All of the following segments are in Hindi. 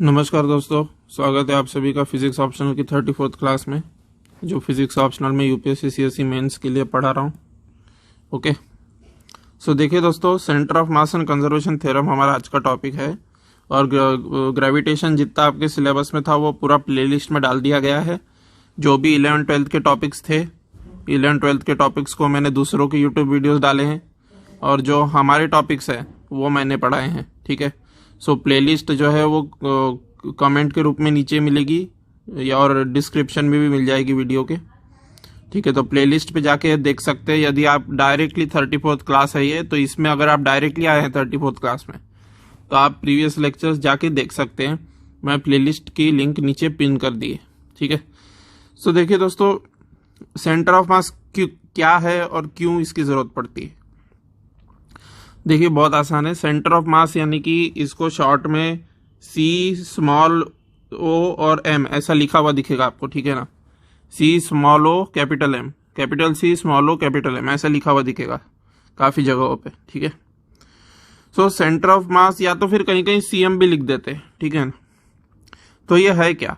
नमस्कार दोस्तों, स्वागत है आप सभी का फिजिक्स ऑप्शनल की 34th क्लास में, जो फिजिक्स ऑप्शनल में यूपीएससी सीएससी मेंस के लिए पढ़ा रहा हूँ। ओके, सो देखिए दोस्तों, centre of mass and conservation theorem हमारा आज का टॉपिक है। और ग्रेविटेशन जितना आपके सिलेबस में था वो पूरा प्लेलिस्ट में डाल दिया गया है। जो भी 11th-12th के टॉपिक्स थे, 11th-12th के टॉपिक्स को मैंने दूसरों के यूट्यूब वीडियोज़ डाले हैं, और जो हमारे टॉपिक्स हैं वो मैंने पढ़ाए हैं। ठीक है, सो प्लेलिस्ट जो है वो कमेंट के रूप में नीचे मिलेगी या और डिस्क्रिप्शन में भी मिल जाएगी वीडियो के। ठीक है, तो प्लेलिस्ट पे जाके देख सकते हैं। यदि आप डायरेक्टली 34th क्लास है ये, तो इसमें अगर आप डायरेक्टली आए हैं 34th क्लास में तो आप प्रीवियस लेक्चर्स जाके देख सकते हैं। मैं प्लेलिस्ट की लिंक नीचे पिन कर दी है। ठीक है, सो देखिए दोस्तों, सेंटर ऑफ मास क्या है और क्यों इसकी जरूरत पड़ती है। देखिए बहुत आसान है। सेंटर ऑफ मास यानी कि इसको शॉर्ट में सी स्मॉल ओ और एम ऐसा लिखा हुआ दिखेगा आपको। ठीक है ना, C small O capital M, capital C small O capital M ऐसा लिखा हुआ दिखेगा काफी जगहों पे। ठीक है, सो सेंटर ऑफ मास, या तो फिर कहीं कहीं सीएम भी लिख देते हैं। ठीक है ना, तो ये है क्या।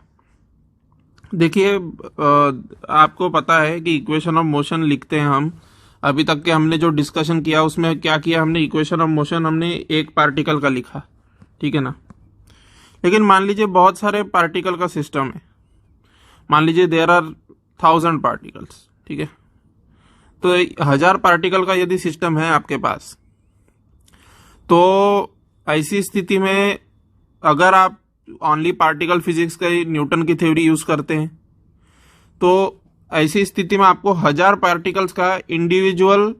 देखिए आपको पता है कि इक्वेशन ऑफ मोशन लिखते हैं हम। अभी तक के हमने जो डिस्कशन किया उसमें क्या किया हमने, इक्वेशन ऑफ मोशन हमने एक पार्टिकल का लिखा। ठीक है ना, लेकिन मान लीजिए बहुत सारे पार्टिकल का सिस्टम है। मान लीजिए देयर आर 1000 पार्टिकल्स। ठीक है, तो 1000 पार्टिकल का यदि सिस्टम है आपके पास, तो ऐसी स्थिति में अगर आप ओनली पार्टिकल फिजिक्स का न्यूटन की थ्योरी यूज करते हैं, तो ऐसी स्थिति में आपको 1000 पार्टिकल्स का इंडिविजुअल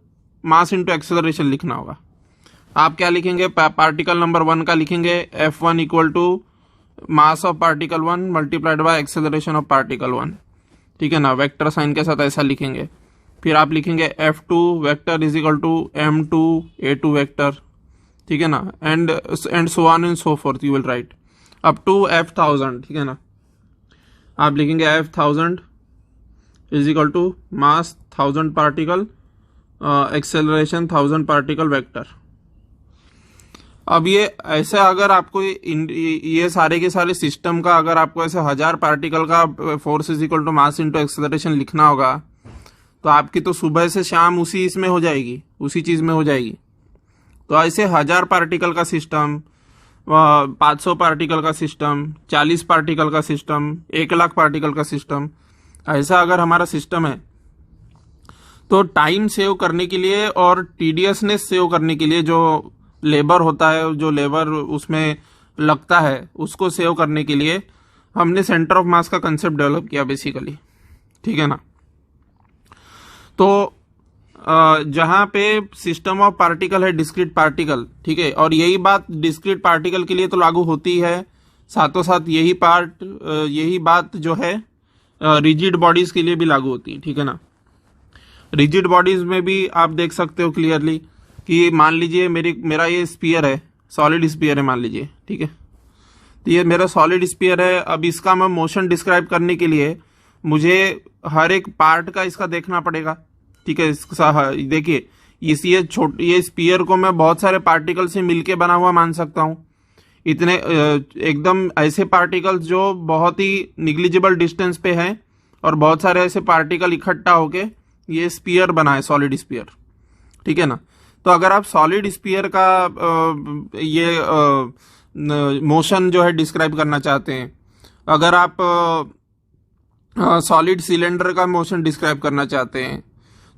मास इनटू एक्सेलरेशन लिखना होगा। आप क्या लिखेंगे, पार्टिकल नंबर 1 का लिखेंगे F1 equal to mass of particle 1 multiplied by acceleration of particle 1। ठीक है ना, वेक्टर साइन के साथ ऐसा लिखेंगे। फिर आप लिखेंगे F2 vector is equal to M2 A2 vector. ठीक है ना, and so on and so forth you will write up to F1000। ठीक है ना, आप लिखेंगे F1000 is equal to mass 1000 particle, acceleration 1000 particle vector. अब ये ऐसे अगर आपको ये सारे के सारे सिस्टम का अगर आपको ऐसे 1000 पार्टिकल का force is equal to mass into acceleration लिखना होगा, तो आपकी तो सुबह से शाम उसी इसमें हो जाएगी, उसी चीज में हो जाएगी। तो ऐसे 1000 पार्टिकल का सिस्टम, 500 पार्टिकल का सिस्टम, 40 पार्टिकल का सिस्टम, 1,00,000 पार्टिकल का सिस्टम, ऐसा अगर हमारा सिस्टम है, तो टाइम सेव करने के लिए और टीडीएसनेस सेव करने के लिए, जो लेबर होता है, जो लेबर उसमें लगता है, उसको सेव करने के लिए हमने सेंटर ऑफ मास का कंसेप्ट डेवलप किया बेसिकली। ठीक है ना, तो जहां पे सिस्टम ऑफ पार्टिकल है डिस्क्रीट पार्टिकल। ठीक है, और यही बात डिस्क्रीट पार्टिकल के लिए तो लागू होती है, साथों साथ यही बात जो है रिजिड बॉडीज के लिए भी लागू होती है। ठीक है ना, रिजिड बॉडीज में भी आप देख सकते हो क्लियरली कि मान लीजिए मेरा ये स्पीयर है, सॉलिड स्पीयर है मान लीजिए। ठीक है, तो ये मेरा सॉलिड स्पीयर है। अब इसका मैं मोशन डिस्क्राइब करने के लिए मुझे हर एक पार्ट का इसका देखना पड़ेगा। ठीक है, देखिए ये स्पीयर को मैं बहुत सारे पार्टिकल से मिलके बना हुआ मान सकता हूं। इतने एकदम ऐसे पार्टिकल्स जो बहुत ही निग्लिजिबल डिस्टेंस पे हैं, और बहुत सारे ऐसे पार्टिकल इकट्ठा होके ये स्पीयर बना है, सॉलिड स्पीयर। ठीक है ना, तो अगर आप सॉलिड स्पीयर का मोशन जो है डिस्क्राइब करना चाहते हैं, अगर आप सॉलिड सिलेंडर का मोशन डिस्क्राइब करना चाहते हैं,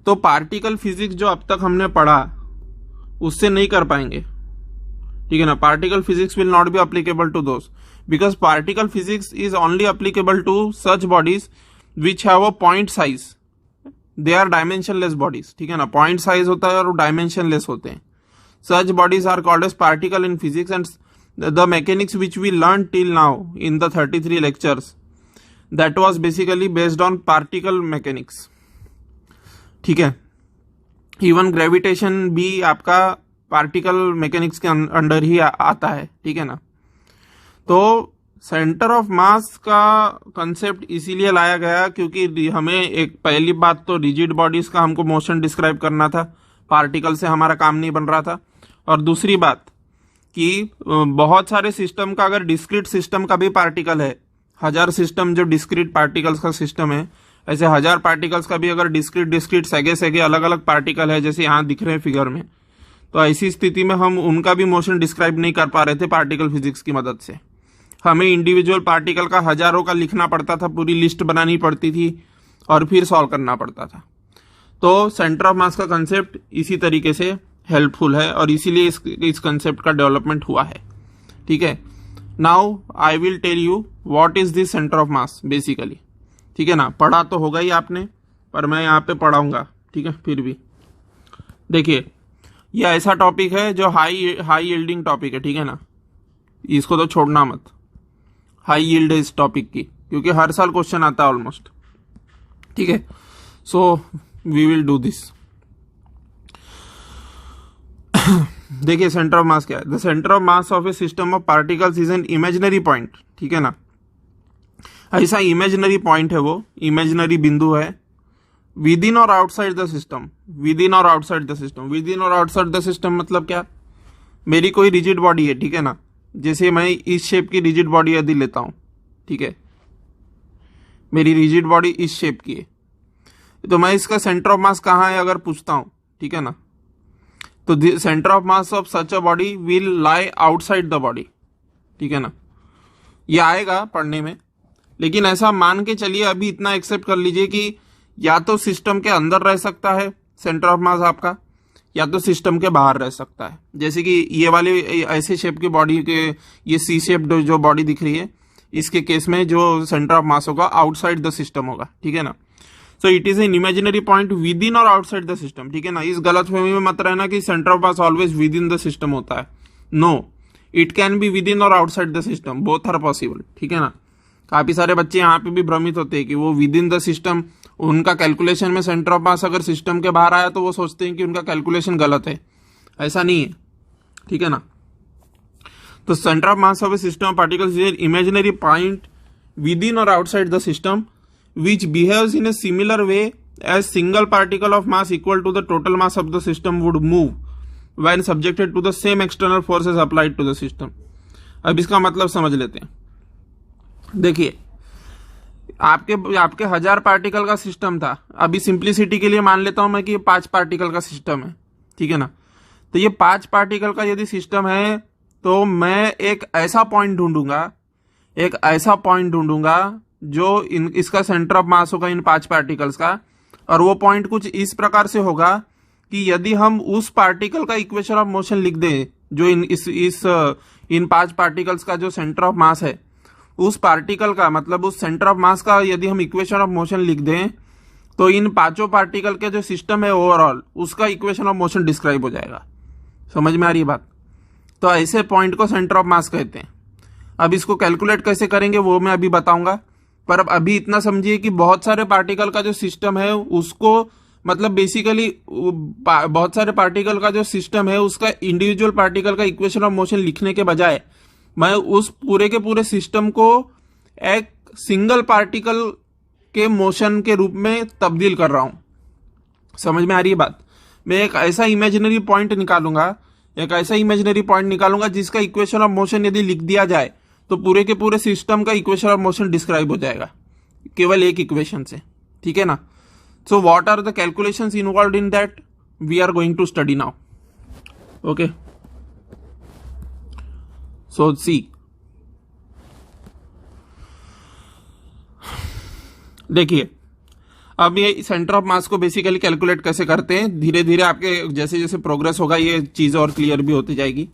तो पार्टिकल फिजिक्स जो अब तक हमने पढ़ा उससे नहीं कर पाएंगे। ठीक है ना, particle physics will not be applicable to those, because particle physics is only applicable to such bodies which have a point size, they are dimensionless bodies. ठीक है ना, पॉइंट साइज होता है और डायमेंशनलेस होते हैं। Such bodies are called as particle in physics, and the mechanics which we learn till now in the 33 lectures, that was basically based on particle mechanics. ठीक है, इवन ग्रेविटेशन भी आपका पार्टिकल मैकेनिक्स के अंडर ही आता है। ठीक है ना, तो सेंटर ऑफ मास का कंसेप्ट इसीलिए लाया गया क्योंकि हमें एक पहली बात तो रिजिड बॉडीज का हमको मोशन डिस्क्राइब करना था, पार्टिकल से हमारा काम नहीं बन रहा था। और दूसरी बात कि बहुत सारे सिस्टम का अगर डिस्क्रीट सिस्टम का भी पार्टिकल है, 1000 सिस्टम जो डिस्क्रीट पार्टिकल्स का सिस्टम है, ऐसे 1000 पार्टिकल्स का भी अगर डिस्क्रीट सेगे अलग अलग पार्टिकल है, जैसे यहाँ दिख रहे हैं फिगर में, तो ऐसी स्थिति में हम उनका भी मोशन डिस्क्राइब नहीं कर पा रहे थे पार्टिकल फिजिक्स की मदद से। हमें इंडिविजुअल पार्टिकल का हजारों का लिखना पड़ता था, पूरी लिस्ट बनानी पड़ती थी और फिर सॉल्व करना पड़ता था। तो सेंटर ऑफ मास का कंसेप्ट इसी तरीके से हेल्पफुल है और इसीलिए इस कंसेप्ट का डेवलपमेंट हुआ है। ठीक है, now I will tell you what is this centre of mass basically. ठीक है ना, पढ़ा तो होगा ही आपने, पर मैं यहाँ पे पढ़ाऊंगा। ठीक है, फिर भी देखिए, ये ऐसा टॉपिक है जो हाई यील्डिंग टॉपिक है। ठीक है ना, इसको तो छोड़ना मत, हाई यील्ड है इस टॉपिक की, क्योंकि हर साल क्वेश्चन आता है ऑलमोस्ट। ठीक है, so we will do this. देखिए सेंटर ऑफ मास क्या है। The centre of mass of a system of particles is an imaginary point. ठीक है ना, ऐसा इमेजिनरी पॉइंट है, वो इमेजिनरी बिंदु है विद इन और outside the system. Within और outside the system, within और आउटसाइड द सिस्टम मतलब क्या, मेरी कोई रिजिड बॉडी है। ठीक है ना, जैसे मैं इस शेप की रिजिड बॉडी यदि लेता हूं, ठीक है, मेरी रिजिड बॉडी इस शेप की है, तो मैं इसका सेंटर ऑफ मास कहाँ है अगर पूछता हूं, ठीक है ना, तो centre of mass of such a body will lie outside the body. ठीक है ना, ये आएगा पढ़ने में, लेकिन ऐसा मान के चलिए, अभी इतना एक्सेप्ट कर लीजिए कि या तो सिस्टम के अंदर रह सकता है सेंटर ऑफ मास आपका, या तो सिस्टम के बाहर रह सकता है। जैसे कि ये वाली ऐसे शेप की बॉडी के, ये सी शेप जो बॉडी दिख रही है, इसके केस में जो सेंटर ऑफ मास होगा आउटसाइड द सिस्टम होगा। ठीक है ना, so it is an imaginary point within और आउटसाइड द सिस्टम। ठीक है ना, इस गलतफहमी में मत रहना कि centre of mass always within the system होता है। No, it can be within और outside the system, both are possible. ठीक है ना, काफी सारे बच्चे यहाँ पे भी भ्रमित होते हैं कि वो विद इन द सिस्टम, उनका कैलकुलेशन में सेंटर ऑफ मास अगर सिस्टम के बाहर आया तो वो सोचते हैं कि उनका कैलकुलेशन गलत है। ऐसा नहीं है। ठीक है ना, तो centre of mass of a system of particles is imaginary point within और outside the system which behaves in a similar way as single particle of mass equal to the total mass of the system would move when subjected to the same external forces applied to the system। अब इसका मतलब समझ लेते हैं। देखिए, आपके 1000 पार्टिकल का सिस्टम था, अभी सिंप्लिसिटी के लिए मान लेता हूं मैं कि 5 पार्टिकल का सिस्टम है। ठीक है ना, तो ये 5 पार्टिकल का यदि सिस्टम है, तो मैं एक ऐसा पॉइंट ढूंढूंगा जो इसका सेंटर ऑफ मास होगा इन 5 पार्टिकल्स का, और वो पॉइंट कुछ इस प्रकार से होगा कि यदि हम उस पार्टिकल का इक्वेशन ऑफ मोशन लिख दें, जो इन 5 पार्टिकल्स का जो सेंटर ऑफ मास है, उस पार्टिकल का मतलब उस सेंटर ऑफ मास का यदि हम इक्वेशन ऑफ मोशन लिख दें, तो इन 5 पार्टिकल के जो सिस्टम है ओवरऑल, उसका इक्वेशन ऑफ मोशन डिस्क्राइब हो जाएगा। समझ में आ रही बात? तो ऐसे पॉइंट को सेंटर ऑफ मास कहते हैं। अब इसको कैलकुलेट कैसे करेंगे वो मैं अभी बताऊंगा, पर अब अभी इतना समझिए कि बहुत सारे पार्टिकल का जो सिस्टम है उसको, मतलब बेसिकली बहुत सारे पार्टिकल का जो सिस्टम है उसका इंडिविजुअल पार्टिकल का इक्वेशन ऑफ मोशन लिखने के बजाय मैं उस पूरे के पूरे सिस्टम को एक सिंगल पार्टिकल के मोशन के रूप में तब्दील कर रहा हूं। समझ में आ रही है बात? मैं एक ऐसा इमेजिनरी पॉइंट निकालूंगा जिसका इक्वेशन ऑफ मोशन यदि लिख दिया जाए तो पूरे के पूरे सिस्टम का इक्वेशन ऑफ मोशन डिस्क्राइब हो जाएगा केवल एक इक्वेशन से। ठीक है ना, so what are the calculations involved in that we are going to study now. Okay, so see, देखिए अब ये सेंटर ऑफ मास को बेसिकली कैलकुलेट कैसे करते हैं, धीरे धीरे आपके जैसे जैसे प्रोग्रेस होगा ये चीज और क्लियर भी होती जाएगी।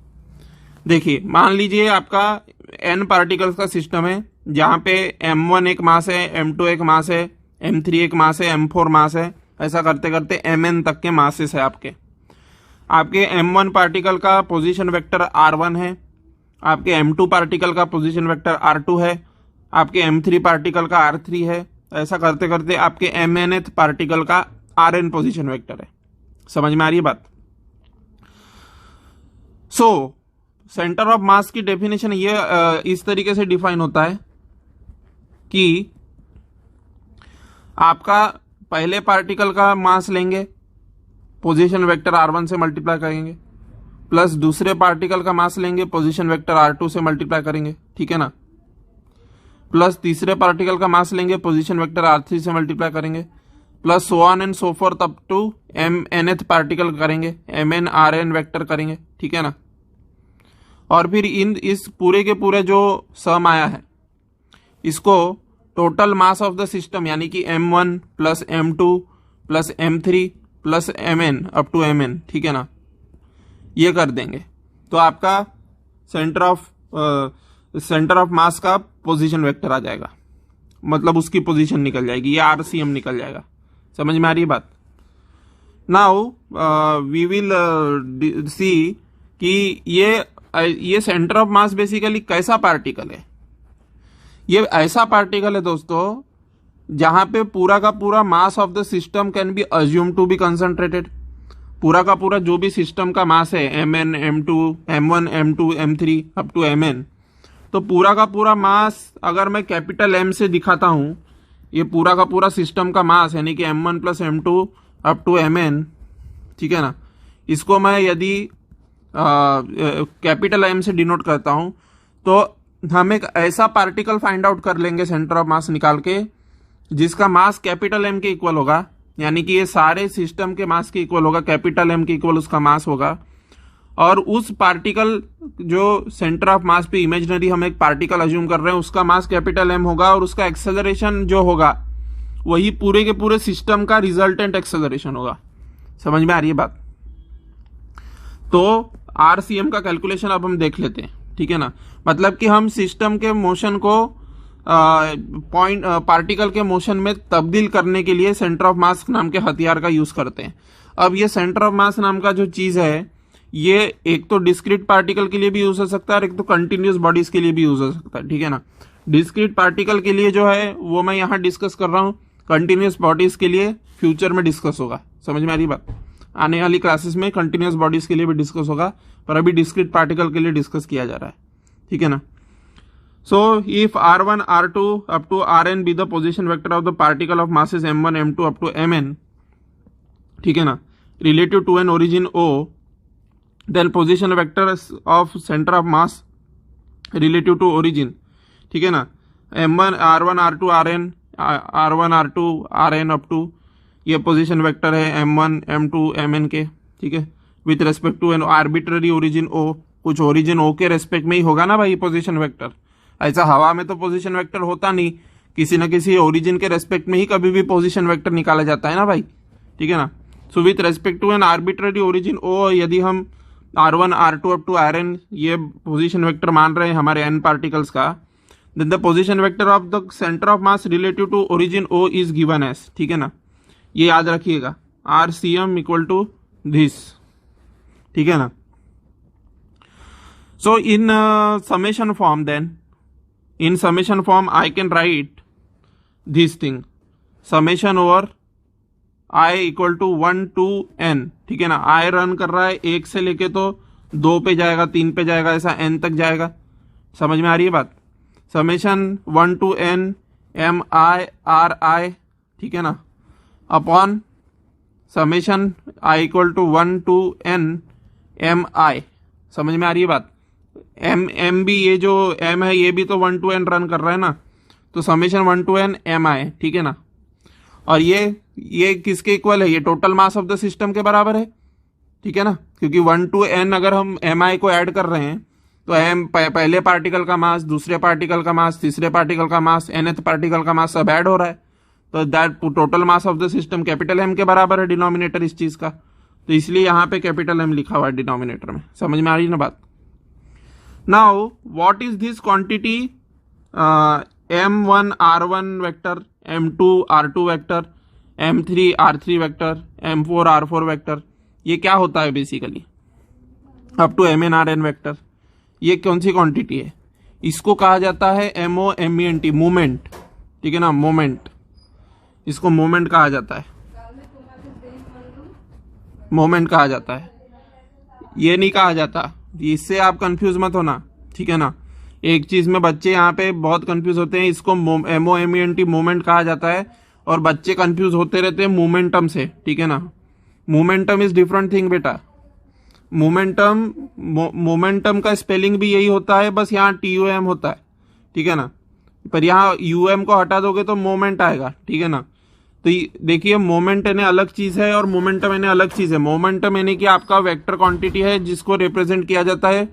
देखिए, मान लीजिए आपका n पार्टिकल्स का सिस्टम है, जहां पे m1 एक मास है, m2 एक मास है, m3 एक मास है, m4 मास है, ऐसा करते करते mn तक के मासेस है आपके m1 पार्टिकल का पोजीशन वेक्टर r1 है, आपके m2 पार्टिकल का पोजीशन वेक्टर r2 है, आपके m3 पार्टिकल का r3 है, ऐसा करते करते आपके mnth पार्टिकल का rn पोजीशन वेक्टर है। समझ में आ रही है बात? सो सेंटर ऑफ मास की डेफिनेशन ये इस तरीके से डिफाइन होता है कि आपका पहले पार्टिकल का मास लेंगे, पोजीशन वेक्टर r1 से मल्टीप्लाई करेंगे, प्लस दूसरे पार्टिकल का मास लेंगे, पोजीशन वेक्टर r2 से मल्टीप्लाई करेंगे, ठीक है ना, प्लस तीसरे पार्टिकल का मास लेंगे, पोजीशन वेक्टर r3 से मल्टीप्लाई करेंगे, plus so on and so forth up to nth particle करेंगे, mn rn वेक्टर करेंगे, ठीक है ना। और फिर इस पूरे के पूरे जो सम आया है इसको total mass of the system यानी कि m1 plus m2 plus m3 plus mn up to mn, ठीक है ना, ये कर देंगे तो आपका सेंटर ऑफ मास का पोजीशन वेक्टर आ जाएगा, मतलब उसकी पोजीशन निकल जाएगी, ये RCM निकल जाएगा। समझ में आ रही है बात। नाउ वी विल सी कि ये सेंटर ऑफ मास बेसिकली कैसा पार्टिकल है। ये ऐसा पार्टिकल है दोस्तों जहां पे पूरा का पूरा mass of the system can be assume to be concentrated. पूरा का पूरा जो भी सिस्टम का मास है mn m2 m1 m2 m3 up to mn, तो पूरा का पूरा मास अगर मैं कैपिटल M से दिखाता हूं, ये पूरा का पूरा सिस्टम का मास यानी कि m1 plus m2 up to mn, ठीक है ना, इसको मैं यदि कैपिटल M से डिनोट करता हूं तो हम एक ऐसा पार्टिकल फाइंड आउट कर लेंगे सेंटर ऑफ मास निकाल के जिसका मास कैपिटल M के इक्वल होगा, यानी कि ये सारे सिस्टम के मास के इक्वल होगा, कैपिटल M के इक्वल उसका मास होगा। और उस पार्टिकल जो सेंटर ऑफ मास पे इमेजिनरी हम एक पार्टिकल अज्यूम कर रहे हैं उसका मास कैपिटल M होगा और उसका एक्सेलरेशन जो होगा वही पूरे के पूरे सिस्टम का रिजल्टेंट एक्सेलरेशन होगा। समझ में आ रही है बात। तो RCM का कैलकुलेशन अब हम देख लेते हैं, ठीक है ना, मतलब कि हम सिस्टम के मोशन को पार्टिकल के मोशन में तब्दील करने के लिए सेंटर ऑफ मास नाम के हथियार का यूज करते हैं। अब ये सेंटर ऑफ मास नाम का जो चीज है ये एक तो डिस्क्रीट पार्टिकल के लिए भी यूज हो सकता है और एक तो कंटिन्यूस बॉडीज के लिए भी यूज हो सकता है, ठीक है ना। डिस्क्रीट पार्टिकल के लिए जो है वो मैं यहाँ डिस्कस कर रहा हूँ, कंटिन्यूस बॉडीज के लिए फ्यूचर में डिस्कस होगा। समझ में आ रही बात। आने वाली क्लासेस में कंटिन्यूस बॉडीज के लिए भी डिस्कस होगा, पर अभी डिस्क्रीट पार्टिकल के लिए डिस्कस किया जा रहा है, ठीक है ना। So if r1 r2 up to rn be the position vector of the particle of masses m1 m2 up to mn, ठीक है ना, relative to an origin O, then position vector of center of mass relative to origin, ठीक है ना, m1 r1 r2 rn r1 r2 rn up to ये पोजीशन वेक्टर है m1 m2 mn के, ठीक है, with respect to an arbitrary origin O, कुछ ओरिजिन O के रेस्पेक्ट में ही होगा ना भाई पोजीशन वेक्टर। ऐसा हवा में तो पोजीशन वेक्टर होता नहीं, किसी न किसी ओरिजिन के रेस्पेक्ट में ही कभी भी पोजीशन वेक्टर निकाला जाता है ना भाई, ठीक है ना। So with respect to an arbitrary origin O, यदि हम r1 r2 up to rn ये पोजीशन वेक्टर मान रहे हैं हमारे n पार्टिकल्स का, then the position vector of the centre of mass relative to origin O is given as, ठीक है ना, ये याद रखिएगा, RCM इक्वल टू दिस, ठीक है ना। So in summation form then in summation form I can write this thing, summation over I equal to 1 to n, ठीक है ना। I रन कर रहा है 1 से लेके तो 2 पे जाएगा, 3 पे जाएगा, ऐसा n तक जाएगा। समझ में आ रही है बात। Summation 1 to n m i r i, ठीक है ना, upon summation I equal to 1 to n m i। समझ में आ रही है बात। एम भी ये जो एम है ये भी तो 1 to n रन कर रहा है ना, तो समेशन 1 to n एम आई, ठीक है ना। और ये किसके इक्वल है, ये total mass of the system के बराबर है, ठीक है ना, क्योंकि 1 to n अगर हम एम आई को ऐड कर रहे हैं तो एम पहले पार्टिकल का मास, दूसरे पार्टिकल का मास, तीसरे पार्टिकल का मास, nth पार्टिकल का मास सब ऐड हो रहा है, तो that total mass of the system capital M के बराबर है डिनोमिनेटर इस चीज का, तो इसलिए यहाँ पे कैपिटल एम लिखा हुआ है डिनोमिनेटर में। समझ में आ रही ना बात। Now, what is this quantity m1 r1 vector, m2 r2 vector, m3 r3 vector, m4 r4 vector, ये क्या होता है basically up to mn rn vector. ये कौन सी क्वांटिटी है, इसको कहा जाता है MOMENT, मोमेंट, ठीक है ना, मोमेंट, इसको मोमेंट कहा जाता है, मोमेंट कहा जाता है, ये नहीं कहा जाता, इससे आप कंफ्यूज मत होना, ठीक है ना। एक चीज में बच्चे यहाँ पे बहुत कंफ्यूज होते हैं, इसको MOMENT मोमेंट कहा जाता है और बच्चे कंफ्यूज होते रहते हैं मोमेंटम से, ठीक है ना। मोमेंटम इज डिफरेंट थिंग बेटा, मोमेंटम का स्पेलिंग भी यही होता है, बस यहाँ TOM होता है, ठीक है ना। पर यहाँ UM को हटा दोगे तो मोमेंट आएगा, ठीक है ना। तो देखिए मोमेंट यानी अलग चीज है और मोमेंटम यानी अलग चीज है। मोमेंटम यानी कि आपका वेक्टर क्वांटिटी है जिसको रिप्रेजेंट किया जाता है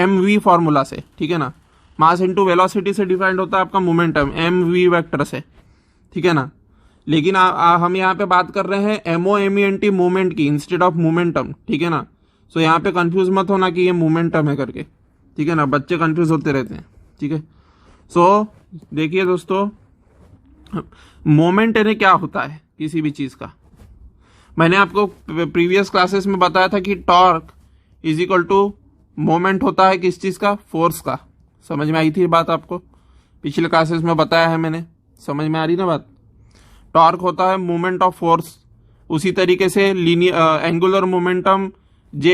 MV फॉर्मूला से, ठीक है ना। मास इनटू वेलोसिटी से डिफाइंड होता है आपका मोमेंटम MV वेक्टर से, ठीक है ना। लेकिन हम यहाँ पे बात कर रहे हैं MOMENT मूवमेंट की इंस्टेड ऑफ मोमेंटम, ठीक है ना। सो यहाँ पे कंफ्यूज मत होना कि ये मोमेंटम है करके, ठीक है ना। बच्चे कंफ्यूज होते रहते हैं, ठीक है। सो देखिए दोस्तों, मोमेंट यानी क्या होता है किसी भी चीज का। मैंने आपको प्रीवियस क्लासेस में बताया था कि torque is equal to moment होता है किस चीज का, फोर्स का। समझ में आई थी बात आपको, पिछले क्लासेस में बताया है मैंने, समझ में आ रही ना बात। टॉर्क होता है मोमेंट ऑफ फोर्स। उसी तरीके से angular momentum J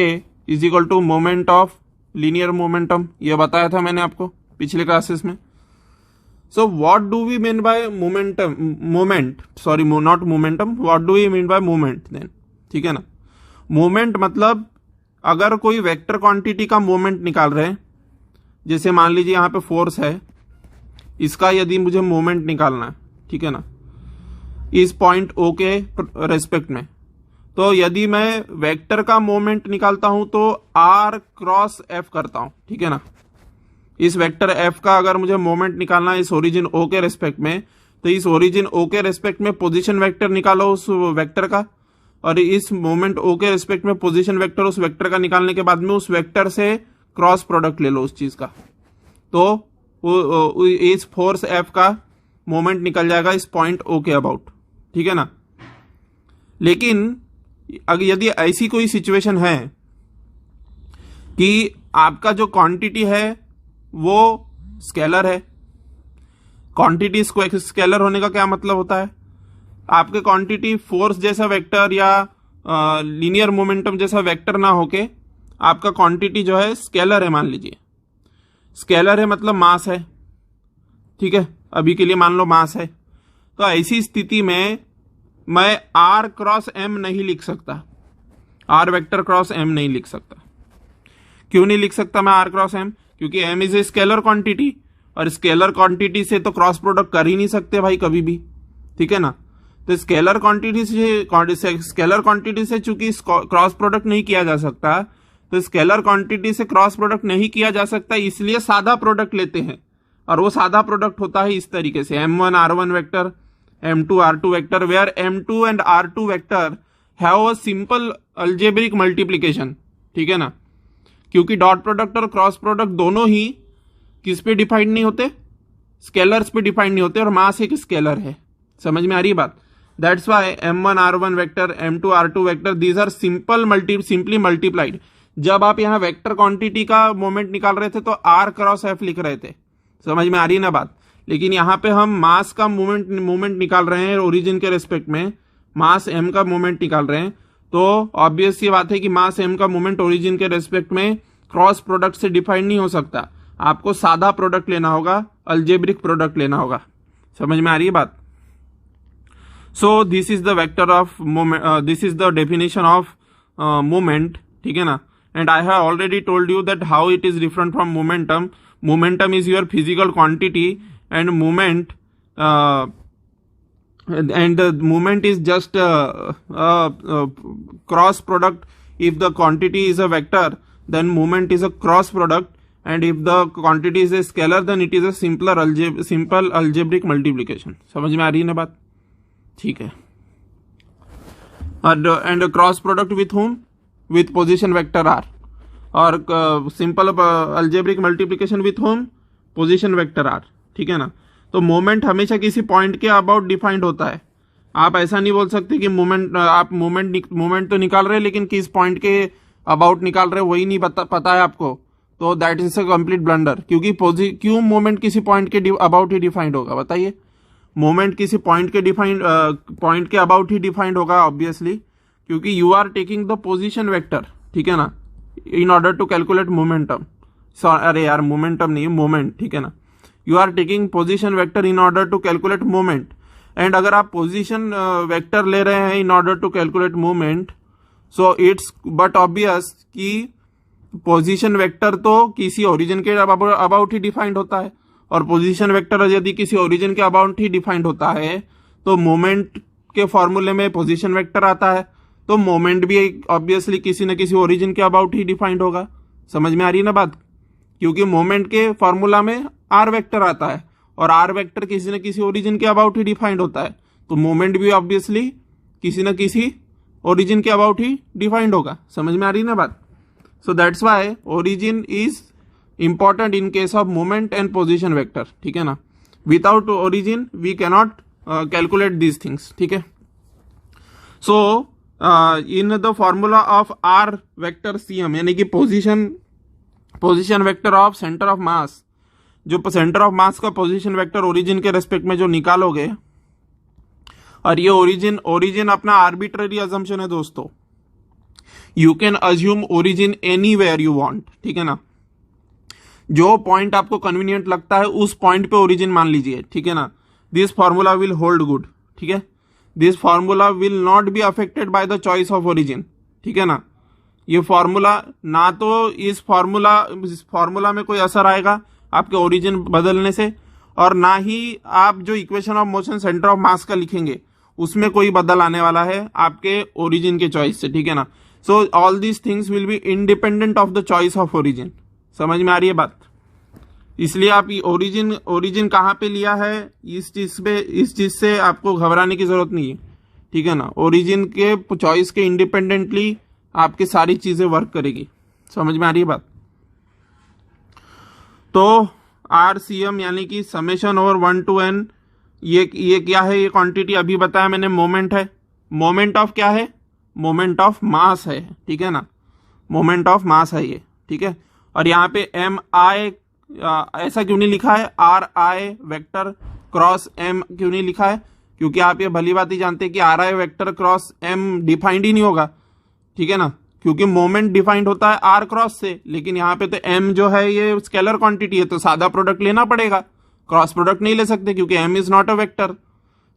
is equal to moment of linear momentum, ये बताया था मैंने आपको पिछले क्लासेस में। So what do we mean by moment, not momentum, what do we mean by moment then, ठीक है ना। मोमेंट मतलब अगर कोई वेक्टर क्वांटिटी का मोमेंट निकाल रहे हैं, जैसे मान लीजिए यहाँ पे फोर्स है, इसका यदि मुझे मोमेंट निकालना है, ठीक है ना, इस पॉइंट O के रेस्पेक्ट में, तो यदि मैं वेक्टर का मोमेंट निकालता हूं तो R क्रॉस F करता हूं, ठीक है ना। इस वेक्टर F का अगर मुझे मोमेंट निकालना है इस ओरिजिन O के रेस्पेक्ट में, तो इस ओरिजिन O के रेस्पेक्ट में पोजीशन वेक्टर निकालो उस वेक्टर का, और इस मोमेंट O के रेस्पेक्ट में पोजीशन वेक्टर उस वेक्टर का निकालने के बाद में उस वेक्टर से क्रॉस प्रोडक्ट ले लो उस चीज का, तो इस फोर्स F का मोमेंट निकल जाएगा इस पॉइंट O के अबाउट, ठीक है ना। लेकिन अगर यदि ऐसी कोई सिचुएशन है कि आपका जो क्वांटिटी है वो स्केलर है, क्वांटिटी स्केलर होने का क्या मतलब होता है, आपके क्वांटिटी फोर्स जैसा वेक्टर या लीनियर मोमेंटम जैसा वेक्टर ना होके आपका क्वांटिटी जो है स्केलर है। मान लीजिए स्केलर है मतलब मास है, ठीक है, अभी के लिए मान लो मास है। तो ऐसी स्थिति में मैं R क्रॉस M नहीं लिख सकता, R वेक्टर क्रॉस M नहीं लिख सकता। क्यों नहीं लिख सकता मैं R क्रॉस M? क्योंकि M is a scalar quantity, और स्केलर क्वांटिटी से तो क्रॉस प्रोडक्ट कर ही नहीं सकते भाई कभी भी, ठीक है ना। तो स्केलर क्वांटिटी से चूंकि क्रॉस प्रोडक्ट नहीं किया जा सकता, तो स्केलर क्वांटिटी से क्रॉस प्रोडक्ट नहीं किया जा सकता, इसलिए सादा प्रोडक्ट लेते हैं, और वो सादा प्रोडक्ट होता है इस तरीके से M1 R1 vector, M2 R2 vector, where M2 and R2 vector have a simple algebraic multiplication, ठीक है ना। क्योंकि डॉट प्रोडक्ट और क्रॉस प्रोडक्ट दोनों ही किस पे डिफाइंड नहीं होते, स्केलर्स पे डिफाइंड नहीं होते, और मास एक स्केलर है। समझ में आ रही बात। That's why M1 R1 vector, M2 R2 vector, these are simply multiplied. जब आप यहाँ वेक्टर क्वांटिटी का मोमेंट निकाल रहे थे तो R क्रॉस F लिख रहे थे, समझ में आ रही ना बात। लेकिन यहाँ पे हम मास का मोमेंट निकाल रहे हैं ओरिजिन के रेस्पेक्ट में, मास M का मोमेंट निकाल रहे हैं, तो ऑब्वियस ये बात है कि मास M का मोमेंट ओरिजिन के रेस्पेक्ट में क्रॉस प्रोडक्ट से डिफाइन नहीं हो सकता, आपको सादा प्रोडक्ट लेना होगा, अल्जेब्रिक प्रोडक्ट लेना होगा। समझ में आ रही है बात। So this is the vector of moment, this is the definition of moment, ठीक है ना। And I have already told you that how it is different from momentum. Momentum is your physical quantity and movement and the movement is just cross product. If the quantity is a vector, then movement is a cross product, and if the quantity is a scalar, then it is a simple algebraic multiplication. समझ में आ रही है ना बात, ठीक है। and a cross product with whom? With position vector R, और simple algebraic multiplication with whom? Position vector R, ठीक है ना। तो मोमेंट हमेशा किसी पॉइंट के अबाउट डिफाइंड होता है। आप ऐसा नहीं बोल सकते कि आप मोमेंट तो निकाल रहे हैं लेकिन किस पॉइंट के अबाउट निकाल रहे हैं वही नहीं पता है आपको, तो that is a complete blunder. क्योंकि क्यों मोमेंट किसी पॉइंट के अबाउट ही डिफाइंड होगा, बताइए। मोमेंट किसी पॉइंट के अबाउट ही डिफाइंड होगा ऑब्वियसली, क्योंकि you are taking the position vector, ठीक है ना, in order to calculate momentum. अरे यार मोमेंटम नहीं, मोमेंट, ठीक है ना। You are taking position vector in order to calculate moment, and अगर आप पोजीशन वेक्टर ले रहे हैं in order to calculate moment, so it's but obvious कि पोजीशन वेक्टर तो किसी ओरिजिन के अबाउट ही डिफाइंड होता है, और पोजीशन वेक्टर यदि किसी ओरिजिन के अबाउट ही डिफाइंड होता है तो मोमेंट के फॉर्मूले में पोजीशन वेक्टर आता है, तो मोमेंट भी ऑब्वियसली किसी न किसी ओरिजिन के अबाउट ही डिफाइंड होगा। समझ में आ रही है ना बात? क्योंकि मोमेंट के फॉर्मूला में आर वेक्टर आता है और आर वेक्टर किसी न किसी ओरिजिन के अबाउट ही डिफाइंड होता है, तो मोमेंट भी ऑब्वियसली किसी न किसी ओरिजिन के अबाउट ही डिफाइंड होगा। समझ में आ रही है ना बात? So that's why origin is important in case of moment and position vector. ठीक है ना? Without origin we cannot calculate these things. ठीक है? So in the formula of R vector CM, यानी कि position vector of centre of mass, जो सेंटर ऑफ मास का पोजीशन वेक्टर ओरिजिन के रेस्पेक्ट में जो निकालोगे, और ये ओरिजिन अपना आर्बिट्ररी अजम्पशन है दोस्तों। You can assume origin anywhere you want. ठीक है ना? जो पॉइंट आपको कन्वीनियंट लगता है उस पॉइंट पे ओरिजिन मान लीजिए। ठीक है ना? This formula will hold good. ठीक है? This formula will not be affected by the choice of origin. ठीक है ना? ये फॉर्मूला ना तो इस फॉर्मूला में कोई असर आएगा आपके ओरिजिन बदलने से, और ना ही आप जो equation of motion centre of mass का लिखेंगे उसमें कोई बदल आने वाला है आपके ओरिजिन के चॉइस से। ठीक है ना? So all these things will be independent of the choice of origin. समझ में आ रही है बात? इसलिए आप ओरिजिन कहाँ पे लिया है इस चीज से आपको घबराने की जरूरत नहीं है। ठीक है ना? ओरिजिन के चॉइस के इंडिपेंडेंटली आपकी सारी चीजें वर्क करेगी। समझ में आ रही है बात? तो RCM यानी कि समेशन ओवर 1 to n, ये क्या है? ये क्वांटिटी अभी बताया मैंने, मोमेंट है। मोमेंट ऑफ क्या है? मोमेंट ऑफ मास है। ठीक है ना? मोमेंट ऑफ मास है ये। ठीक है? और यहाँ पे MI ऐसा क्यों नहीं लिखा है? RI वेक्टर क्रॉस M क्यों नहीं लिखा है? क्योंकि आप ये भली बात ही जानते हैं कि RI vector cross M defined ही नहीं होगा। ठीक है ना? क्योंकि मोमेंट डिफाइंड होता है R क्रॉस से, लेकिन यहाँ पे तो M जो है ये स्केलर क्वांटिटी है, तो सादा प्रोडक्ट लेना पड़ेगा, क्रॉस प्रोडक्ट नहीं ले सकते क्योंकि M is not a vector.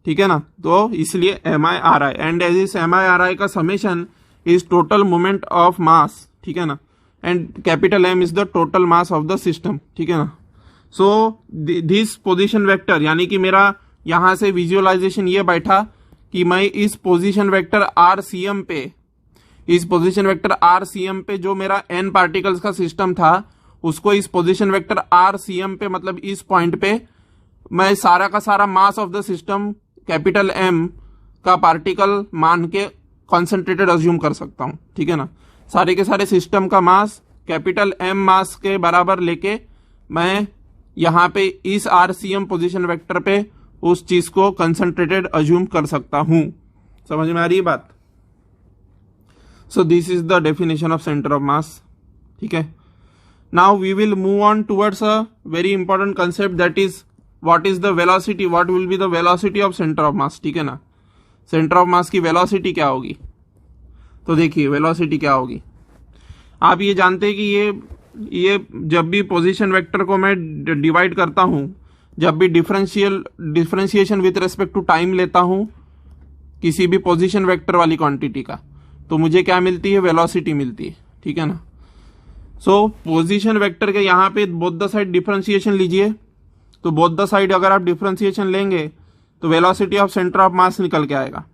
ठीक है ना? तो इसलिए MI/RI, एंड एज इस MI/RI का summation is total moment of mass. ठीक है ना? And capital M is the total mass of the system. ठीक है ना? सो दिस पोजीशन वेक्टर, यानी कि मेरा यहां से विजुअलाइजेशन ये बैठा कि मैं इस पोजीशन वेक्टर RCM पे जो मेरा n पार्टिकल्स का सिस्टम था उसको इस पोजीशन वेक्टर RCM पे, मतलब इस पॉइंट पे मैं सारा का सारा मास of the system capital M का पार्टिकल मान के कॉन्सेंट्रेटेड अज्यूम कर सकता हूं। ठीक है ना? सारे के सारे सिस्टम का मास कैपिटल M मास के बराबर लेके मैं यहाँ पे इस RCM पोजीशन वेक्टर पे उस चीज को कंसंट्रेटेड अज्यूम कर सकता हूं। समझ में आ रही है बात? So this is the definition of centre of mass. ठीक है? Now we will move on towards a very important concept, that is what is the velocity, what will be the velocity of centre of mass. ठीक है ना? सेंटर ऑफ मास की वेलोसिटी क्या होगी? तो देखिए वेलोसिटी क्या होगी। आप ये जानते हैं कि ये जब भी पोजीशन वेक्टर को मैं डिवाइड करता हूं, जब भी differentiation with respect to time लेता हूं किसी भी पोजीशन वेक्टर वाली क्वांटिटी का, तो मुझे क्या मिलती है? वेलोसिटी मिलती है। ठीक है ना? सो पोजीशन वेक्टर के यहाँ पे बोथ द साइड डिफरेंशिएशन लीजिए, तो बोथ द साइड अगर आप डिफरेंशिएशन लेंगे तो velocity of centre of mass निकल के आएगा,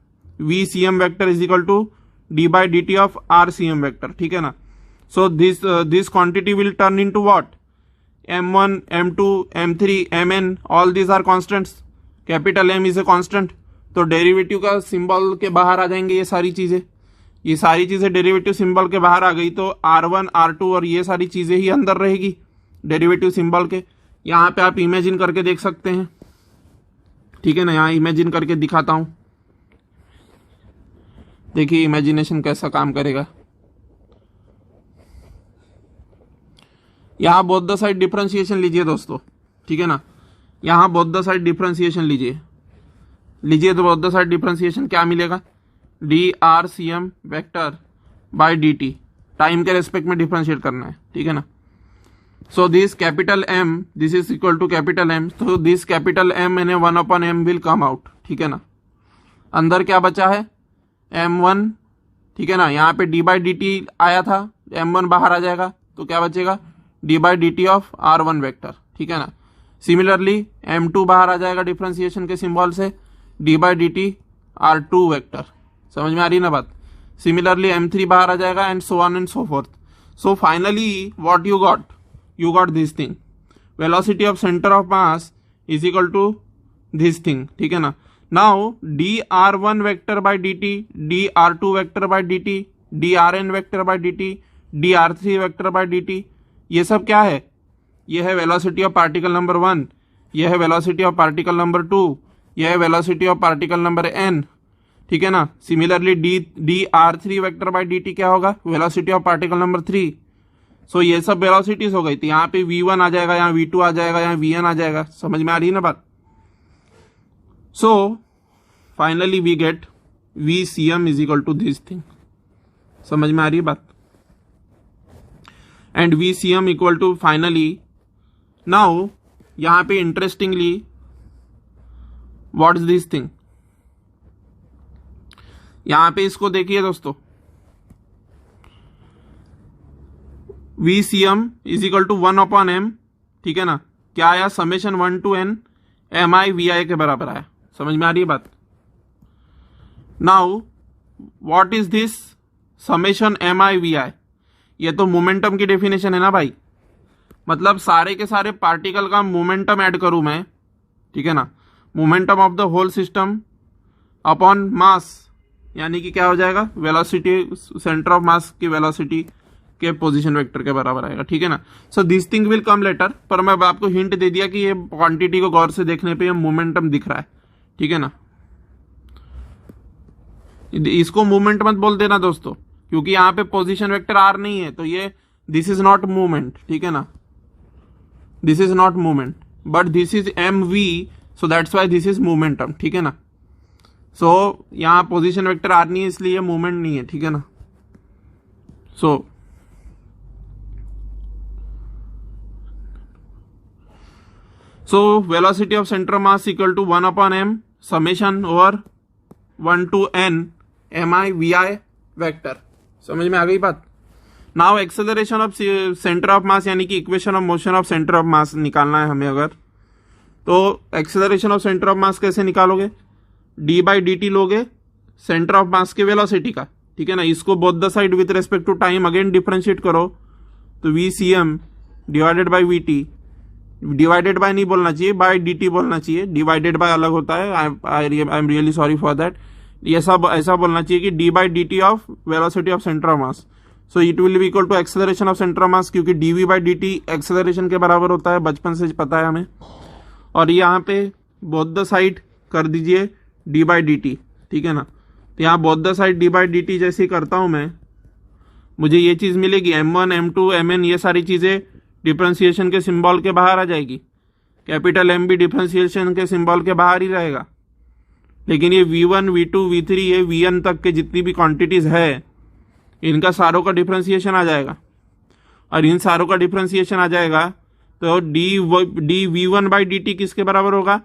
VCM vector is equal to d/dt of RCM vector. ठीक है ना? So this quantity will turn into what? M1, M2, M3, Mn, all these are constants. Capital M is a constant, तो डेरिवेटिव का सिंबल के बाहर आ जाएंगे ये सारी चीजें डेरिवेटिव सिंबल के बाहर आ गई तो R1, R2 और ये सारी चीजें ही अंदर रहेगी डेरिवेटिव सिंबल के। यहाँ पे आप इमेजिन करके देख सकते हैं। ठीक है ना? यहाँ इमेजिन करके दिखाता हूं, देखिए इमेजिनेशन कैसा काम करेगा। यहां बोथ द साइड डिफरेंशिएशन लीजिए दोस्तों। ठीक है ना? यहां बोथ द साइड डिफरेंशिएशन लीजिए तो बोथ द साइड डिफरेंशिएशन क्या मिलेगा? DRCM vector by dt, time के रेस्पेक्ट में डिफरेंशिएट करना है। ठीक है ना? So this capital M, this is equal to capital M, तो दिस कैपिटल M यानी 1/m विल कम आउट। ठीक है ना? अंदर क्या बचा है? M1 ठीक है ना। यहाँ पे डी बाई डी टी आया था, m1 बाहर आ जाएगा तो क्या बचेगा, D by d t of r1 vector, ठीक है ना। सिमिलरली m2 बाहर आ जाएगा डिफ्रेंसिएशन के सिंबल से, D by d T r2 vector. समझ में आ रही है ना बात। सिमिलरली m3 बाहर आ जाएगा and so on and so forth. So finally what you got this thing, velocity of centre of mass is equal to this thing, ठीक है ना। Now d r one vector by d t, d r two vector by d t, d r n vector by d t, d r three vector by d t, ये सब क्या है, ये है वेलोसिटी ऑफ पार्टिकल नंबर 1, ये है वेलोसिटी ऑफ पार्टिकल नंबर 2, यह है velocity of particle number n, ठीक है ना। Similarly D r three vector by d T क्या होगा, वेलोसिटी ऑफ पार्टिकल नंबर 3। सो ये सब वेलोसिटीज हो गई थी। यहाँ पे v1 आ जाएगा, यहाँ v2 आ जाएगा, यहाँ vn आ जाएगा। समझ में आ रही है ना बात। So finally we get vcm is equal to this thing. समझ में आ रही है बात। And vcm equal to finally, now यहाँ पे interestingly what is this thing, यहाँ पे इसको देखिए दोस्तों, vcm is equal to 1/m, ठीक है ना। क्या आया, समेशन 1 to n mi के बराबर आया। समझ में आ रही है बात। Now what is this summation mi ये तो मोमेंटम की डेफिनेशन है ना भाई। मतलब सारे के सारे पार्टिकल का मोमेंटम ऐड करूं मैं, ठीक है ना, momentum of the whole system upon mass, यानी कि क्या हो जाएगा, वेलोसिटी सेंटर ऑफ मास की वेलोसिटी के पोजीशन वेक्टर के बराबर आएगा, ठीक है ना। So this thing will come later, पर मैं आपको हिंट दे दिया कि ये क्वांटिटी को गौर से देखने पे ये मोमेंटम दिख रहा है, ठीक है ना। इसको मूवमेंट मत बोल देना दोस्तों, क्योंकि यहाँ पे पोजीशन वेक्टर आर नहीं है, तो ये दिस इज नॉट मूवमेंट, ठीक है ना, this is not movement, but this is M V, so that's why this is momentum, ठीक है ना। सो यहाँ पोजीशन वेक्टर आर नहीं है, इसलिए मूवमेंट नहीं है, ठीक है ना। So velocity of centre mass equal to 1/m summation over 1 to n mi vi vector. समझ में आ गई बात। Now acceleration of centre of mass, यानी कि equation of motion of centre of mass निकालना है हमें अगर, तो acceleration of centre of mass कैसे निकालोगे, डी बाई डी टी लोगे सेंटर ऑफ मास के वेलोसिटी का, ठीक है ना। इसको both the side with respect to time again differentiate करो, तो vcm divided by vt, divided by नहीं बोलना चाहिए, बाय dt बोलना चाहिए, डिवाइडेड बाय अलग होता है, I am really sorry for that. ये सब ऐसा बोलना चाहिए कि d by d t of velocity of centre of mass, so it will be equal to acceleration of centre of mass, क्योंकि dv बाई dt एक्सेलरेशन के बराबर होता है, बचपन से पता है हमें। और यहाँ पे बोथ द साइड कर दीजिए डी बाई डी टी, ठीक है ना। तो यहाँ both the side D by d T जैसे ही करता हूँ मैं, मुझे ये चीज़ मिलेगी, m1 m2 mn ये सारी चीज़ें डिफ्रेंसिएशन के सिंबल के बाहर आ जाएगी। कैपिटल M भी डिफ्रेंसिएशन के सिंबल के बाहर ही रहेगा, लेकिन ये v1 v2 v3 ये vn तक के जितनी भी क्वांटिटीज है, इनका सारों का डिफ्रेंसिएशन आ जाएगा। और इन सारों का डिफ्रेंसिएशन आ जाएगा तो D v1 by d T किसके बराबर होगा,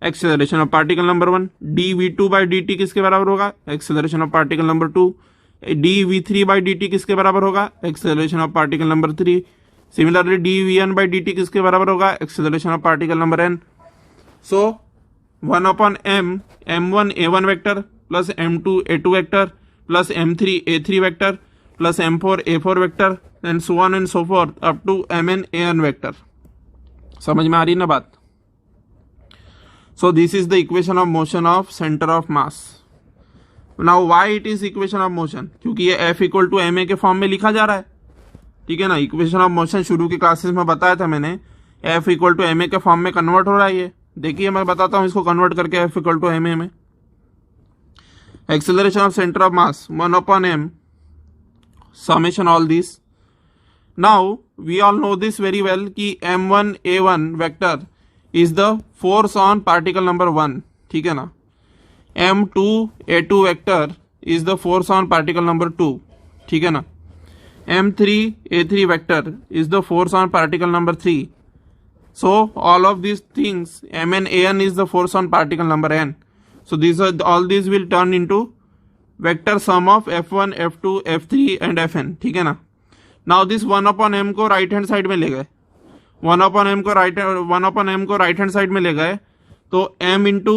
acceleration of particle number 1। D v2 by d T किसके बराबर होगा, acceleration of particle number 2। D v3 by d T किसके बराबर होगा, acceleration of particle number 3। Similarly D vn by d T किसके बराबर होगा, acceleration of particle number n। So 1/m m1 a1 vector plus m2 a2 vector plus m3 a3 vector plus m4 a4 vector and so on and so forth up to mn an vector. समझ में आ रही ना बात। So this is the equation of motion of centre of mass. Now why it is equation of motion, क्योंकि ये f इक्वल टू ma के फॉर्म में लिखा जा रहा है, ठीक है ना। इक्वेशन ऑफ मोशन शुरू की क्लासेस में बताया था मैंने, f इक्वल टू ma के फॉर्म में कन्वर्ट हो रहा है। ये देखिए मैं बताता हूं इसको कन्वर्ट करके f इक्वल टू ma में। Acceleration of centre of mass 1/m summation all this. Now we all know this very well कि m1 a1 vector is the force on particle number 1, ठीक है ना। m2 a2 vector is the force on particle number 2, ठीक है ना। m3 a3 vector is the force on particle number 3। So all of these things mn an is the force on particle number n. So all these will turn into vector sum of F1 F2 F3 and Fn, ठीक है ना। नाउ दिस 1/m को राइट हैंड साइड में ले गए, 1/m को राइट हैंड साइड में ले गए, तो m into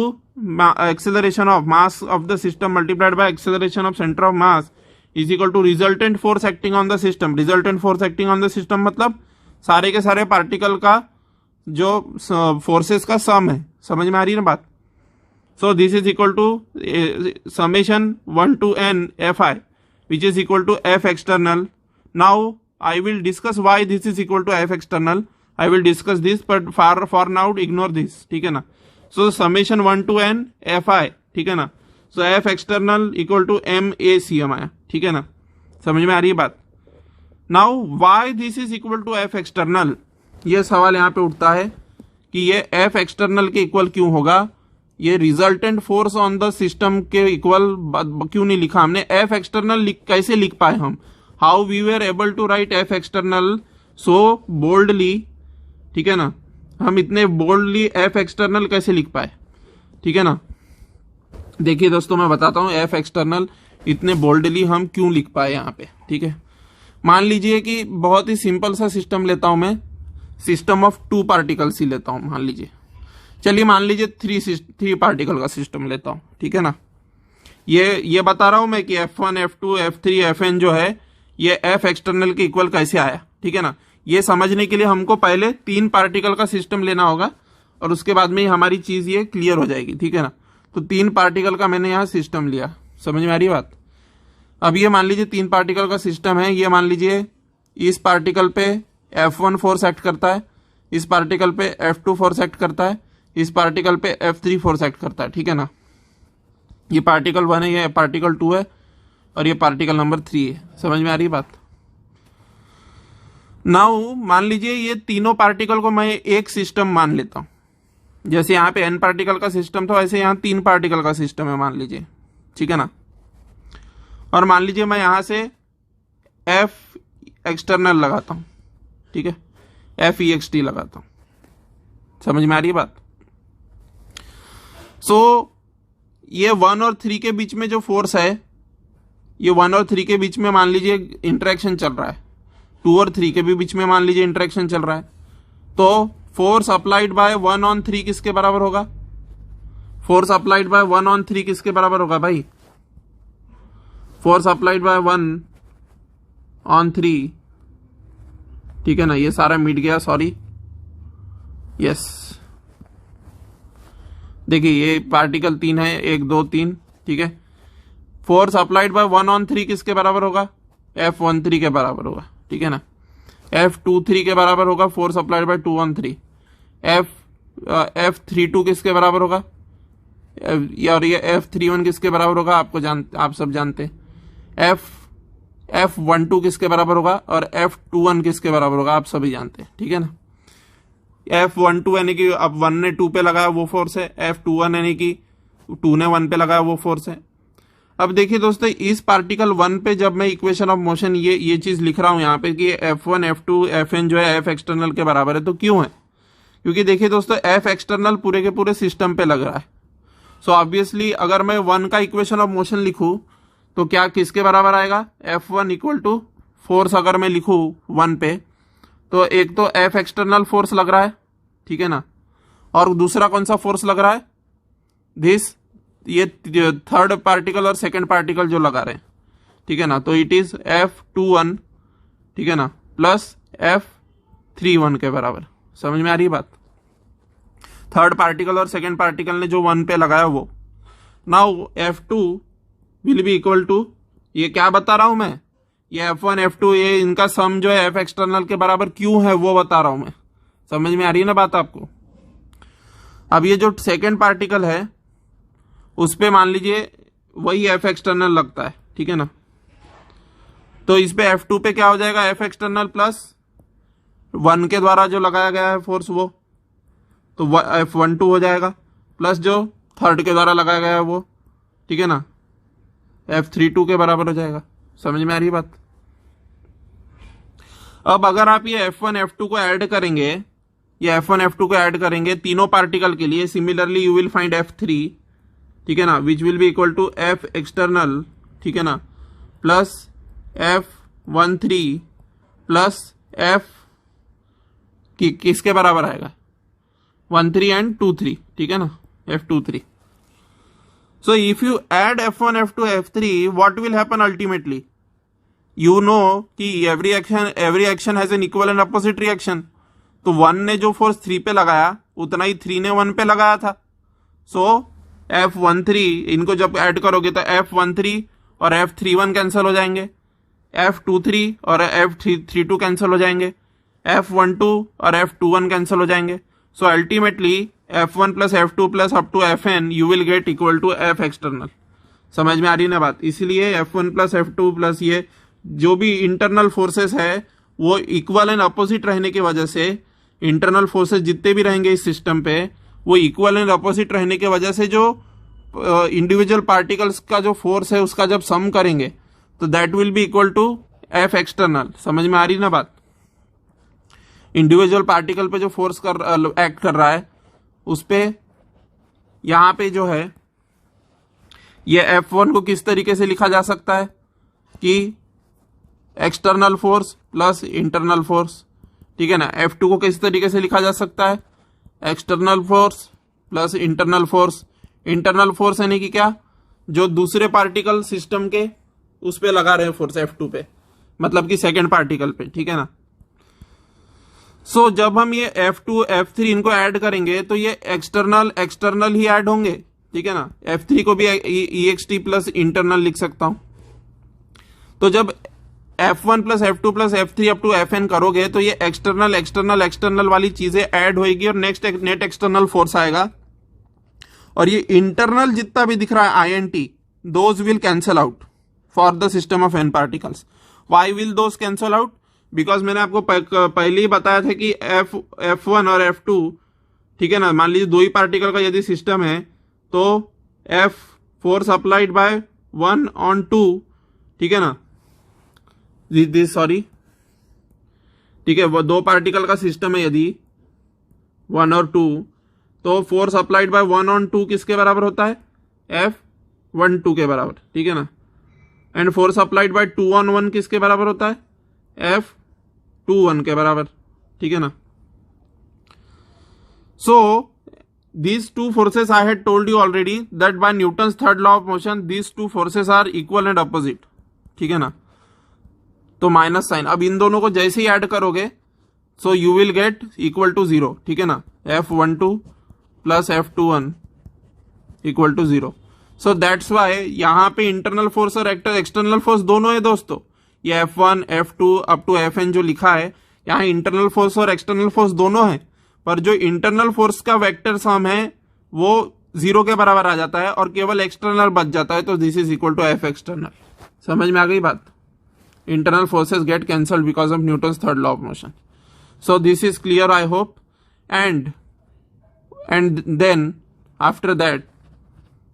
acceleration of mass of the system multiplied by acceleration of centre of mass is equal to resultant force acting on the system. Resultant force acting on the system मतलब सारे के सारे पार्टिकल का जो फोर्सेस का सम है, समझ में आ रही है ना बात। So this is equal to summation 1 to n fi which is equal to f external. Now I will discuss why this is equal to f external, I will discuss this, but for now ignore this, ठीक है ना। So summation 1 to n fi, ठीक है ना। So f external equal to MACM आया, ठीक है ना, समझ में आ रही है बात। Now why this is equal to f external, ये सवाल यहाँ पे उठता है कि ये f एक्सटर्नल के इक्वल क्यों होगा, ये resultant force on the system के इक्वल क्यों नहीं लिखा हमने। f एक्सटर्नल कैसे लिख पाए हम, how we were able to write f external so boldly, ठीक है ना, हम इतने बोल्डली f एक्सटर्नल कैसे लिख पाए, ठीक है ना। देखिए दोस्तों मैं बताता हूं f एक्सटर्नल इतने बोल्डली हम क्यों लिख पाए यहाँ पे, ठीक है। मान लीजिए कि बहुत ही सिंपल सा सिस्टम लेता हूं मैं, सिस्टम ऑफ 2 पार्टिकल्स ही लेता हूं, मान लीजिए, चलिए मान लीजिए 3 पार्टिकल का सिस्टम लेता हूं, ठीक है ना। ये बता रहा हूं मैं कि F1 F2 F3 Fn जो है ये f एक्सटर्नल के इक्वल कैसे आया, ठीक है ना। ये समझने के लिए हमको पहले 3 पार्टिकल का सिस्टम लेना होगा और उसके बाद में ही हमारी चीज ये क्लियर हो जाएगी, ठीक है ना। तो 3 पार्टिकल का मैंने यहाँ सिस्टम लिया, समझ में आ रही बात। अब ये मान लीजिए 3 पार्टिकल का सिस्टम है, ये मान लीजिए इस पार्टिकल पे F1 फोर्स एक्ट करता है, इस पार्टिकल पे F2 फोर्स एक्ट करता है, इस पार्टिकल पे F3 फोर्स एक्ट करता है, ठीक है ना। ये पार्टिकल 1 है, ये पार्टिकल 2 है और ये पार्टिकल नंबर 3 है, समझ में आ रही बात। नाउ मान लीजिए ये तीनों पार्टिकल को मैं एक सिस्टम मान लेता हूं, जैसे यहाँ पे n पार्टिकल का सिस्टम था वैसे यहाँ 3 पार्टिकल का सिस्टम है मान लीजिए, ठीक है ना। और मान लीजिए मैं यहां से f एक्सटर्नल लगाता हूं, ठीक है, FEXT लगाता हूं, समझ में आ रही है बात। सो ये 1 और 3 के बीच में जो फोर्स है, ये 1 और 3 के बीच में मान लीजिए इंटरेक्शन चल रहा है, 2 और 3 के भी बीच में मान लीजिए इंटरेक्शन चल रहा है, तो फोर्स अप्लाइड बाय 1 on 3 किसके बराबर होगा, फोर्स अप्लाइड बाय 1 on 3 किसके बराबर होगा भाई, फोर्स अप्लाइड बाय 1 on 3, ठीक है ना। ये सारा मिट गया, सॉरी, यस। देखिए ये पार्टिकल 3 है, 1 2 3, ठीक है। फोर्स अप्लाइड बाय 1 on 3 किसके बराबर होगा, F13 के बराबर होगा, ठीक है ना। F23 के बराबर होगा force applied by 2 on 3, F32 किसके बराबर होगा, और ये F31 किसके बराबर होगा, आप सब जानते हैं। F12 किसके बराबर होगा और F21 किसके बराबर होगा, आप सभी जानते हैं, ठीक है ना। F12 यानी कि अब 1 ने 2 पे लगाया वो फोर्स है, F21 यानी कि 2 ने 1 पे लगाया वो फोर्स है। अब देखिए दोस्तों इस पार्टिकल 1 पे जब मैं इक्वेशन ऑफ मोशन ये चीज लिख रहा हूं यहाँ पे कि F1 F2 Fn जो है f एक्सटर्नल के बराबर है, तो क्यों है, क्योंकि देखिए दोस्तों f एक्सटर्नल पूरे के पूरे सिस्टम पे लग रहा है। सो ऑब्वियसली अगर मैं 1 का इक्वेशन ऑफ मोशन लिखूं तो क्या किसके बराबर आएगा, F1 इक्वल टू फोर्स अगर मैं लिखूं 1 पे तो एक तो f एक्सटर्नल फोर्स लग रहा है, ठीक है ना, और दूसरा कौन सा फोर्स लग रहा है, दिस ये थर्ड पार्टिकल और सेकंड पार्टिकल जो लगा रहे हैं, ठीक है ना। तो इट इज F21, ठीक है ना, प्लस F31 के बराबर, समझ में आ रही बात। थर्ड पार्टिकल और सेकंड पार्टिकल ने जो 1 पे लगाया वो। Now F2 will be equal to, ये क्या बता रहा हूं मैं, ये F1 F2 ये इनका सम जो है f एक्सटर्नल के बराबर क्यों है वो बता रहा हूं मैं, समझ में आ रही है ना बात आपको। अब ये जो सेकंड पार्टिकल है उस पे मान लीजिए वही f एक्सटर्नल लगता है, ठीक है ना। तो इस पे F2 पे क्या हो जाएगा, f एक्सटर्नल प्लस 1 के द्वारा जो लगाया गया है फोर्स वो, तो F12 हो जाएगा, प्लस जो थर्ड के द्वारा लगाया गया है वो, ठीक है ना, F32 के बराबर हो जाएगा, समझ में आ रही बात। अब अगर आप ये F1 F2 को ऐड करेंगे, ये F1 F2 को ऐड करेंगे तीनों पार्टिकल के लिए, similarly you will find F3, ठीक है ना, which will be equal to f external, ठीक है ना, प्लस F13 प्लस F किसके बराबर आएगा, 13 एंड 23, ठीक है ना, F23. So if you add F1, F2, F3, what will happen ultimately? You know कि every action has an equal and opposite reaction. तो 1 ने जो फोर्स 3 पे लगाया उतना ही 3 ने 1 पे लगाया था. So F13 इनको जब ऐड करोगे तो F13 और F31 कैंसिल हो जाएंगे, F23 और F32 कैंसिल हो जाएंगे, F12 और F21 कैंसिल हो जाएंगे. So ultimately F1 plus F2 plus up to Fn you will get equal to F external. समझ में आ रही ना बात? इसीलिए F1 प्लस F2 प्लस ये जो भी इंटरनल फोर्सेस है वो इक्वल एंड अपोजिट रहने की वजह से, इंटरनल फोर्सेस जितने भी रहेंगे इस सिस्टम पे वो इक्वल एंड अपोजिट रहने की वजह से जो इंडिविजुअल पार्टिकल्स का जो फोर्स है उसका जब सम करेंगे तो that will be equal to F external. समझ में आ रही ना बात? इंडिविजुअल पार्टिकल पे जो फोर्स एक्ट कर रहा है उस पे यहां पे जो है ये F1 को किस तरीके से लिखा जा सकता है कि external force plus internal force, ठीक है ना. F2 को किस तरीके से लिखा जा सकता है, external force plus internal force. Internal force यानी कि क्या, जो दूसरे पार्टिकल सिस्टम के उस पे लगा रहे हैं फोर्स F2 पे, मतलब कि सेकेंड पार्टिकल पे, ठीक है ना. सो जब हम ये F2 F3 इनको ऐड करेंगे तो ये एक्सटर्नल ही ऐड होंगे, ठीक है ना. F3 को भी EXT प्लस इंटरनल लिख सकता हूं. तो जब F1 plus F2 plus F3 up to Fn करोगे तो ये एक्सटर्नल वाली चीजें ऐड होगी और नेक्स्ट नेट एक्सटर्नल फोर्स आएगा. और ये इंटरनल जितना भी दिख रहा है INT, those will cancel out for the system of n particles. Why will those cancel out? Because मैंने आपको पहले ही बताया था कि F1 और F2, ठीक है ना, मान लीजिए दो ही पार्टिकल का यदि सिस्टम है तो F force applied by 1 on 2, ठीक है ना, सॉरी, ठीक है, वो दो पार्टिकल का सिस्टम है यदि 1 और 2 तो फोर्स अप्लाइड बाय 1 on 2 किसके बराबर होता है, F12 के बराबर, ठीक है ना. And force applied by 2 on 1 किसके बराबर होता है, F21 के बराबर, ठीक है ना. सो these two forces I had told you already that by Newton's third law of motion these two forces are equal and opposite, ठीक है ना. तो माइनस साइन, अब इन दोनों को जैसे ही ऐड करोगे so you will get equal to 0, ठीक है ना. F12 plus F21 equal to 0. So that's why यहां पे इंटरनल फोर्स और एक्सटर्नल फोर्स दोनों है दोस्तों. ये F1 F2 up to Fn जो लिखा है यहाँ इंटरनल फोर्स और एक्सटर्नल फोर्स दोनों है, पर जो इंटरनल फोर्स का वेक्टर सम है वो 0 के बराबर आ जाता है और केवल एक्सटर्नल बच जाता है. तो this is equal to F external. समझ में आ गई बात? Internal forces get cancelled because of Newton's third law of motion. So this is clear I hope. And then after that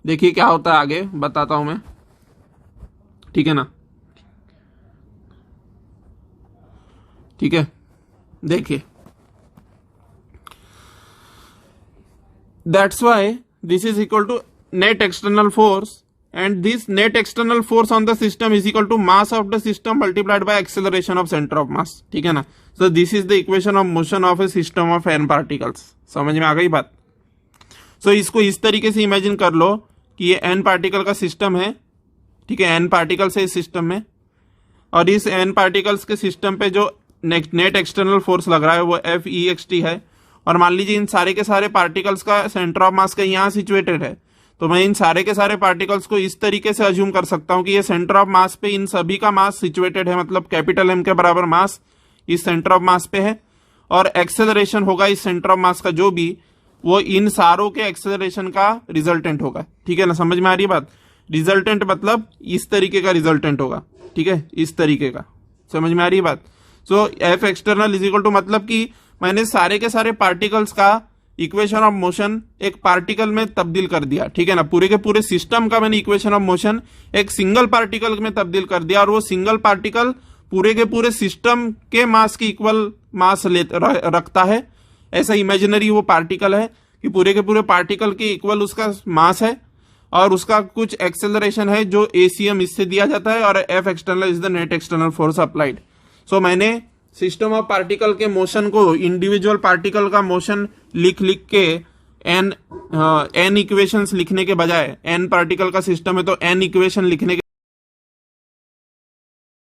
देखिए क्या होता है आगे बताता हूं मैं, ठीक है ना. ठीक है, देखिए, that's why this is equal to net external force and this net external force on the system is equal to mass of the system multiplied by acceleration of center of mass, ठीक है ना. so this is the equation of motion of a system of n particles. समझ में आ गई बात? so इसको इस तरीके से इमेजिन कर लो कि ये n पार्टिकल का सिस्टम है, ठीक है, n पार्टिकल्स है इस सिस्टम में, और इस n पार्टिकल्स के सिस्टम पे जो नेट एक्सटर्नल फोर्स लग रहा है वो FEXT है. और मान लीजिए इन सारे के सारे पार्टिकल्स का सेंटर ऑफ मास कहीं यहाँ सिचुएटेड है, तो मैं इन सारे के सारे पार्टिकल्स को इस तरीके से अज्यूम कर सकता हूं कि ये सेंटर ऑफ मास पे इन सभी का मास सिचुएटेड है, मतलब कैपिटल M के बराबर मास इस सेंटर ऑफ मास पे है, और एक्सेलरेशन होगा इस सेंटर ऑफ मास का जो भी, वो इन सारों के एक्सेलरेशन का रिजल्टेंट होगा. ठीक है ना, समझ में आ रही है बात? रिजल्टेंट मतलब इस तरीके का रिजल्टेंट होगा, ठीक है, इस तरीके का. समझ में आ रही है बात? So F external is equal to, मतलब कि मैंने सारे के सारे पार्टिकल्स का इक्वेशन ऑफ मोशन एक पार्टिकल में तब्दील कर दिया, ठीक है ना. पूरे के पूरे सिस्टम का मैंने इक्वेशन ऑफ मोशन एक सिंगल पार्टिकल में तब्दील कर दिया, और वो सिंगल पार्टिकल पूरे के पूरे सिस्टम के मास की इक्वल मास रखता है. ऐसा इमेजिनरी वो पार्टिकल है कि पूरे के पूरे पार्टिकल के इक्वल उसका मास है, और उसका कुछ एक्सेलरेशन है जो ACM इससे दिया जाता है, और F external is the net external force applied. So मैंने सिस्टम ऑफ पार्टिकल के मोशन को इंडिविजुअल पार्टिकल का मोशन लिख के एन इक्वेशंस लिखने के बजाय, एन पार्टिकल का सिस्टम है तो एन इक्वेशन लिखने के